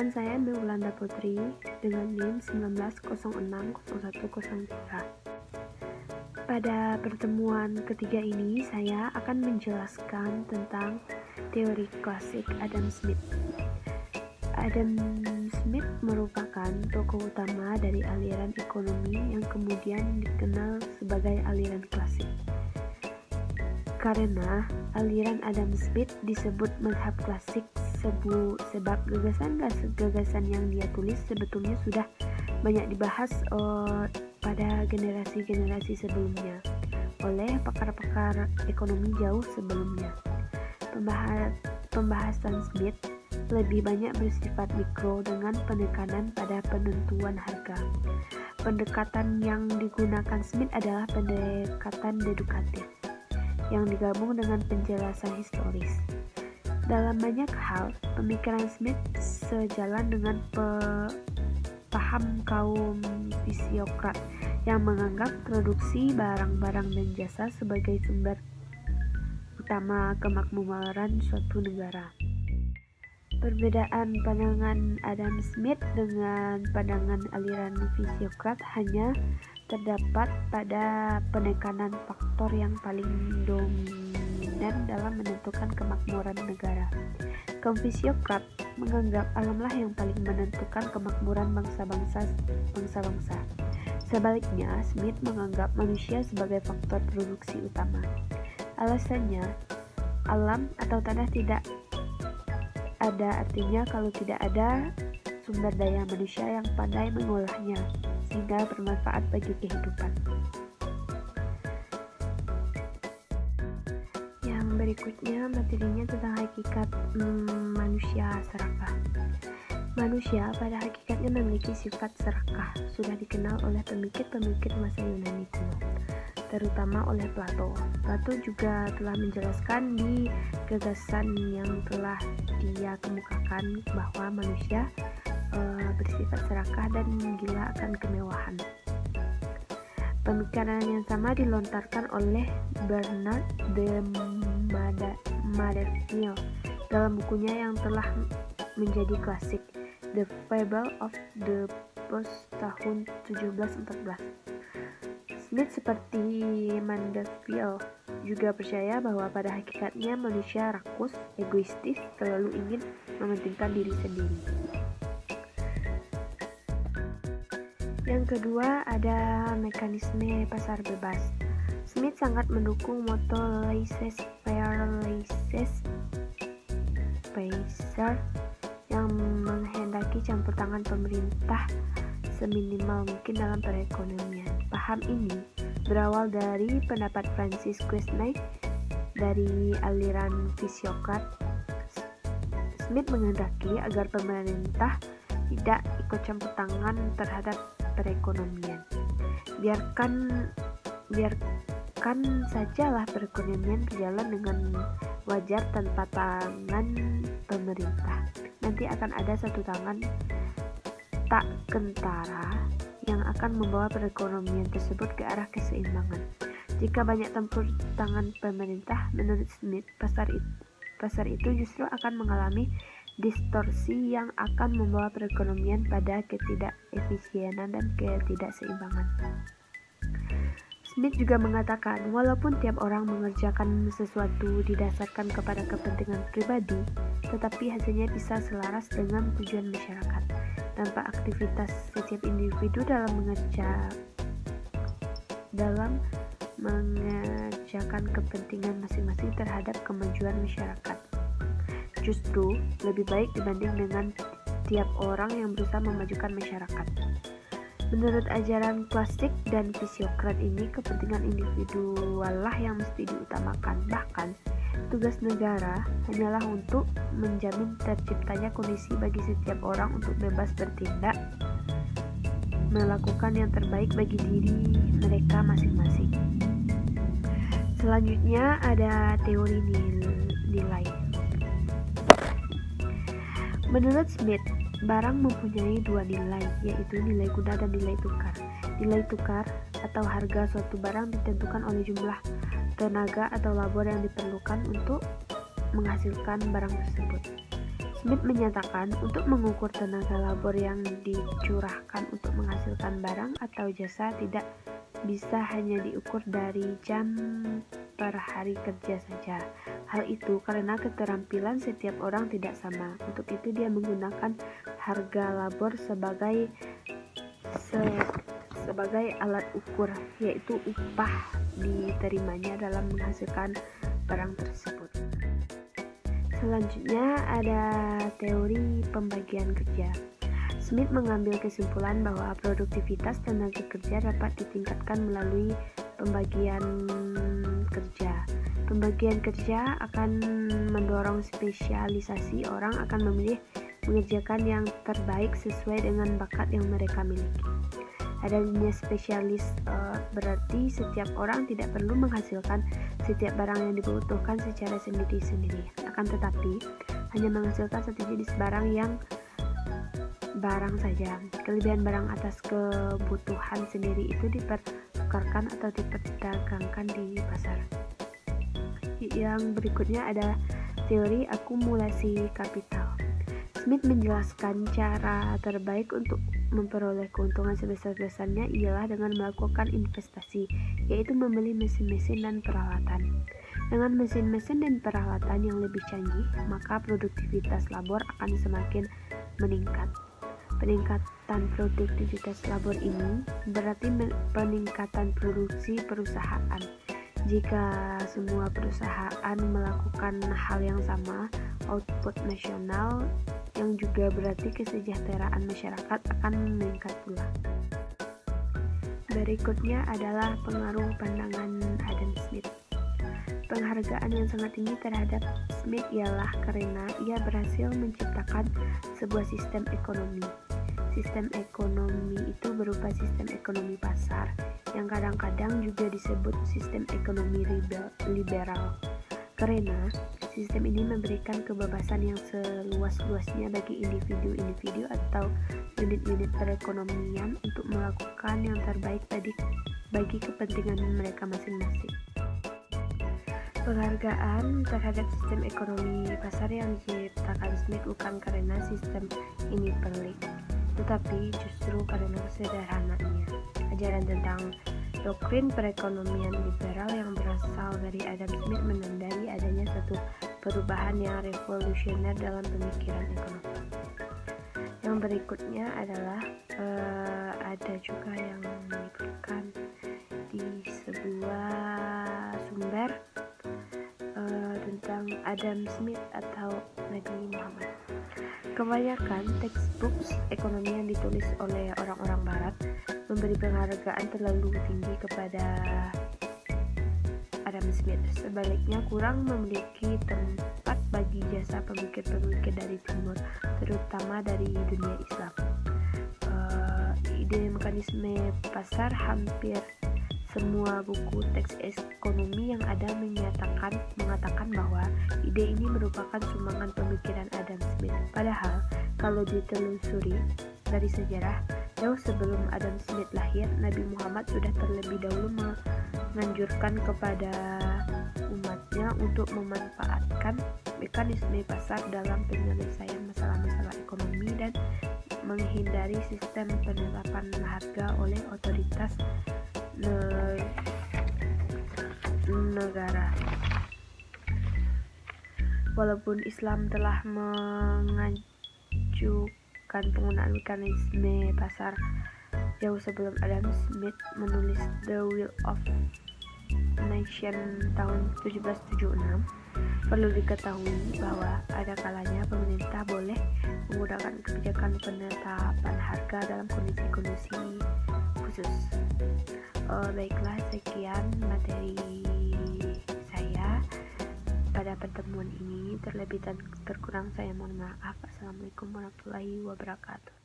Perkenalkan, saya Maulana Putri dengan NIM 19060103. Pada pertemuan ketiga ini, saya akan menjelaskan tentang teori klasik Adam Smith. Adam Smith merupakan tokoh utama dari aliran ekonomi yang kemudian dikenal sebagai aliran klasik. Karena aliran Adam Smith disebut mazhab klasik sebab gagasan yang dia tulis sebetulnya sudah banyak dibahas pada generasi-generasi sebelumnya oleh pakar-pakar ekonomi jauh sebelumnya. Pembahasan Smith lebih banyak bersifat mikro dengan penekanan pada penentuan harga. Pendekatan yang digunakan Smith adalah pendekatan deduktif yang digabung dengan penjelasan historis. Dalam banyak hal, pemikiran Smith sejalan dengan paham kaum fisiokrat yang menganggap produksi barang-barang dan jasa sebagai sumber utama kemakmuran suatu negara. Perbedaan pandangan Adam Smith dengan pandangan aliran fisiokrat hanya terdapat pada penekanan faktor yang paling dominan dalam menentukan kemakmuran negara. Kaum fisiokrat menganggap alamlah yang paling menentukan kemakmuran bangsa-bangsa. Sebaliknya, Smith menganggap manusia sebagai faktor produksi utama. Alasannya, alam atau tanah tidak ada artinya kalau tidak ada sumber daya manusia yang pandai mengolahnya sehingga bermanfaat bagi kehidupan. Yang berikutnya materinya tentang hakikat manusia serakah. Manusia pada hakikatnya memiliki sifat serakah, sudah dikenal oleh pemikir-pemikir masa Yunani kuno, terutama oleh Plato. Plato juga telah menjelaskan di gagasan yang telah dia kemukakan bahwa manusia bersifat serakah dan gila akan kemewahan. Pemikiran yang sama dilontarkan oleh Bernard de Maderville dalam bukunya yang telah menjadi klasik, The Fable of the Post tahun 1714. Smith seperti Maderville juga percaya bahwa pada hakikatnya manusia rakus, egoistis, selalu ingin mementingkan diri sendiri. Yang kedua ada mekanisme pasar bebas. Smith sangat mendukung moto laissez-faire yang menghendaki campur tangan pemerintah seminimal mungkin dalam perekonomian. Paham ini berawal dari pendapat Francis Quesnay dari aliran fisiokrat. Smith menghendaki agar pemerintah tidak ikut campur tangan terhadap perekonomian. Biarkan sajalah perekonomian berjalan dengan wajar tanpa tangan pemerintah. Nanti akan ada satu tangan tak kentara yang akan membawa perekonomian tersebut ke arah keseimbangan. Jika banyak campur tangan pemerintah, menurut Smith, pasar itu justru akan mengalami distorsi yang akan membawa perekonomian pada ketidakefisienan dan ketidakseimbangan. Smith juga mengatakan, walaupun tiap orang mengerjakan sesuatu didasarkan kepada kepentingan pribadi, tetapi hasilnya bisa selaras dengan tujuan masyarakat. Tanpa aktivitas setiap individu dalam mengerjakan kepentingan masing-masing terhadap kemajuan masyarakat, justru lebih baik dibanding dengan tiap orang yang berusaha memajukan masyarakat. Menurut ajaran klasik dan fisiokrat ini, kepentingan individualah yang mesti diutamakan. Bahkan, tugas negara hanyalah untuk menjamin terciptanya kondisi bagi setiap orang untuk bebas bertindak, melakukan yang terbaik bagi diri mereka masing-masing. Selanjutnya ada teori nilai. Menurut Smith, barang mempunyai dua nilai, yaitu nilai guna dan nilai tukar. Nilai tukar atau harga suatu barang ditentukan oleh jumlah tenaga atau labor yang diperlukan untuk menghasilkan barang tersebut. Smith menyatakan untuk mengukur tenaga labor yang dicurahkan untuk menghasilkan barang atau jasa tidak bisa hanya diukur dari jam per hari kerja saja. Hal itu karena keterampilan setiap orang tidak sama. Untuk itu dia menggunakan harga labor sebagai alat ukur, yaitu upah diterimanya dalam menghasilkan barang tersebut. Selanjutnya ada teori pembagian kerja. Smith mengambil kesimpulan bahwa produktivitas tenaga kerja dapat ditingkatkan melalui pembagian kerja. Pembagian kerja akan mendorong spesialisasi. Orang akan memilih mengerjakan yang terbaik sesuai dengan bakat yang mereka miliki. Adanya spesialis berarti setiap orang tidak perlu menghasilkan setiap barang yang dibutuhkan secara sendiri-sendiri, akan tetapi hanya menghasilkan satu jenis barang saja. Kelebihan barang atas kebutuhan sendiri itu dipertukarkan atau diperdagangkan di pasar. Yang berikutnya ada teori akumulasi kapital. Smith menjelaskan cara terbaik untuk memperoleh keuntungan sebesar-besarnya ialah dengan melakukan investasi, yaitu membeli mesin-mesin dan peralatan. Dengan mesin-mesin dan peralatan yang lebih canggih, maka produktivitas labor akan semakin meningkat. Peningkatan produktivitas labor ini berarti peningkatan produksi perusahaan. Jika semua perusahaan melakukan hal yang sama, output nasional yang juga berarti kesejahteraan masyarakat akan meningkat pula. Berikutnya adalah pengaruh pandangan Adam Smith. Penghargaan yang sangat tinggi terhadap Smith ialah karena ia berhasil menciptakan sebuah sistem ekonomi. Sistem ekonomi itu berupa sistem ekonomi pasar, yang kadang-kadang juga disebut sistem ekonomi liberal. Karena sistem ini memberikan kebebasan yang seluas-luasnya bagi individu-individu atau unit-unit perekonomian untuk melakukan yang terbaik bagi kepentingan mereka masing-masing. Penghargaan terhadap sistem ekonomi pasar yang diciptakan Smith bukan karena sistem ini pelik, tetapi justru karena sederhananya. Ajaran tentang doktrin perekonomian liberal yang berasal dari Adam Smith menandai adanya satu perubahan yang revolusioner dalam pemikiran ekonomi. Yang berikutnya adalah ada juga yang menyebutkan di sebuah sumber tentang Adam Smith atau Nabi Muhammad. Kebanyakan textbooks ekonomi yang ditulis oleh orang-orang barat memberi penghargaan terlalu tinggi kepada Adam Smith. Sebaliknya kurang memiliki tempat bagi jasa pemikir-pemikir dari timur, terutama dari dunia Islam. Ide mekanisme pasar, hampir semua buku teks ekonomi yang ada mengatakan bahwa ide ini merupakan sumbangan pemikiran Adam Smith. Padahal kalau ditelusuri dari sejarah, jauh sebelum Adam Smith lahir, Nabi Muhammad sudah terlebih dahulu menganjurkan kepada umatnya untuk memanfaatkan mekanisme pasar dalam penyelesaian masalah-masalah ekonomi dan menghindari sistem penetapan harga oleh otoritas negara. Walaupun Islam telah mengajukan penggunaan mekanisme pasar jauh sebelum Adam Smith menulis The Will of Nation tahun 1776, perlu diketahui bahwa ada kalanya pemerintah boleh menggunakan kebijakan penetapan harga dalam kondisi-kondisi khusus. Baiklah, sekian materi saya pada pertemuan ini. Terlebih dan terkurang saya mohon maaf. Assalamualaikum warahmatullahi wabarakatuh.